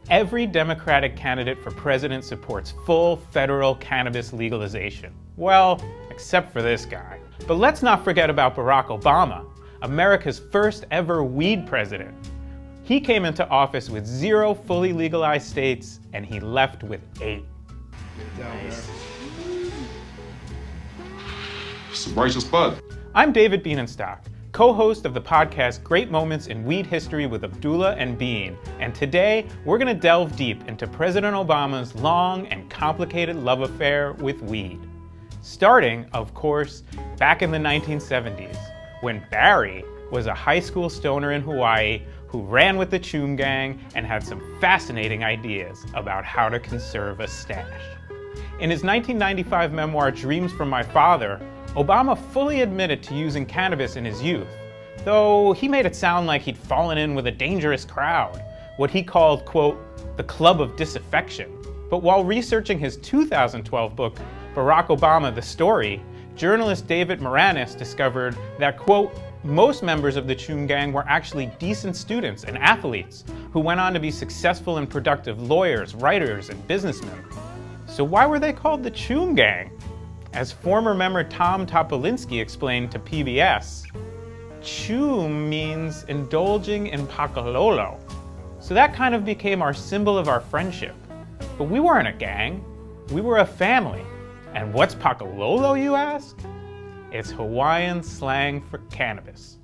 every Democratic candidate for president supports full federal cannabis legalization. Well, except for this guy. But let's not forget about Barack Obama, America's first ever weed president. He came into office with 0 fully legalized states, and he left with 8. Nice. Some righteous bud. I'm David Bienenstock, co-host of the podcast Great Moments in Weed History with Abdullah and Bien, and today we're going to delve deep into President Obama's long and complicated love affair with weed. Starting, of course, back in the 1970s, when Barry was a high school stoner in Hawaii who ran with the Choom Gang and had some fascinating ideas about how to conserve a stash. In his 1995 memoir, Dreams from My Father, Obama fully admitted to using cannabis in his youth, though he made it sound like he'd fallen in with a dangerous crowd, what he called, quote, the club of disaffection. But while researching his 2012 book, Barack Obama, The Story, journalist David Moranis discovered that, quote, most members of the Choom Gang were actually decent students and athletes who went on to be successful and productive lawyers, writers, and businessmen. So why were they called the Choom Gang? As former member Tom Topolinsky explained to PBS, Choom means indulging in pakalolo. So that kind of became our symbol of our friendship. But we weren't a gang, we were a family. And what's pakalolo, you ask? It's Hawaiian slang for cannabis.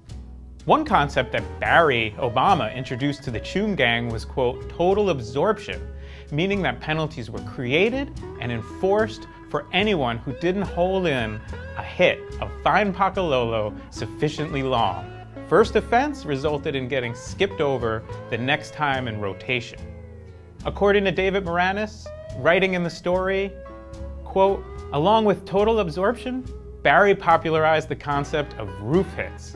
One concept that Barry Obama introduced to the Choom Gang was, quote, total absorption, meaning that penalties were created and enforced for anyone who didn't hold in a hit of fine pakalolo sufficiently long. First offense resulted in getting skipped over the next time in rotation. According to David Moranis, writing in The Story, quote, along with total absorption, Barry popularized the concept of roof hits.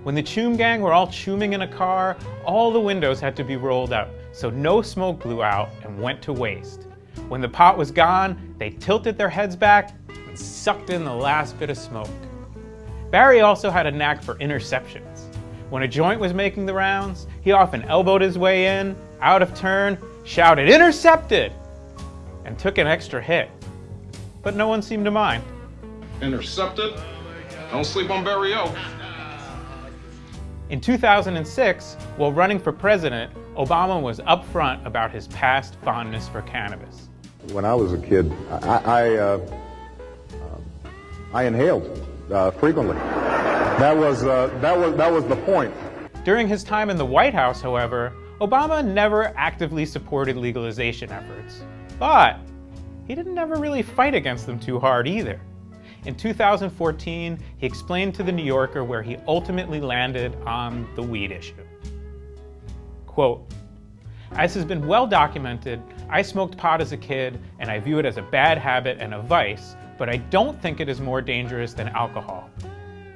When the Choom Gang were all chooming in a car, all the windows had to be rolled up so no smoke blew out and went to waste. When the pot was gone, they tilted their heads back and sucked in the last bit of smoke. Barry also had a knack for interceptions. When a joint was making the rounds, he often elbowed his way in, out of turn, shouted, "Intercepted!" and took an extra hit. But no one seemed to mind. Intercepted? Don't sleep on Barry O. In 2006, while running for president, Obama was upfront about his past fondness for cannabis. When I was a kid, I inhaled frequently. That was the point. During his time in the White House, however, Obama never actively supported legalization efforts. But he didn't ever really fight against them too hard either. In 2014, he explained to The New Yorker where he ultimately landed on the weed issue. Quote, as has been well documented, I smoked pot as a kid and I view it as a bad habit and a vice, but I don't think it is more dangerous than alcohol.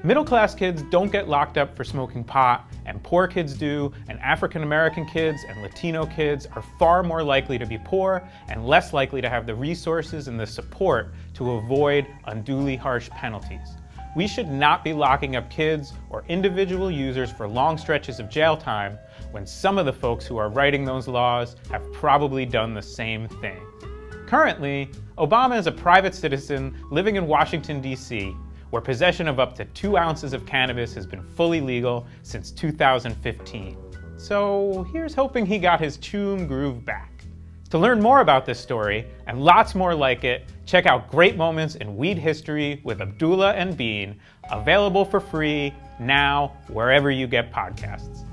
Middle-class kids don't get locked up for smoking pot, and poor kids do, and African-American kids and Latino kids are far more likely to be poor and less likely to have the resources and the support to avoid unduly harsh penalties. We should not be locking up kids or individual users for long stretches of jail time when some of the folks who are writing those laws have probably done the same thing. Currently, Obama is a private citizen living in Washington, D.C., where possession of up to 2 ounces of cannabis has been fully legal since 2015. So here's hoping he got his Choom groove back. To learn more about this story, and lots more like it, check out Great Moments in Weed History with Abdullah and Bien, available for free now wherever you get podcasts.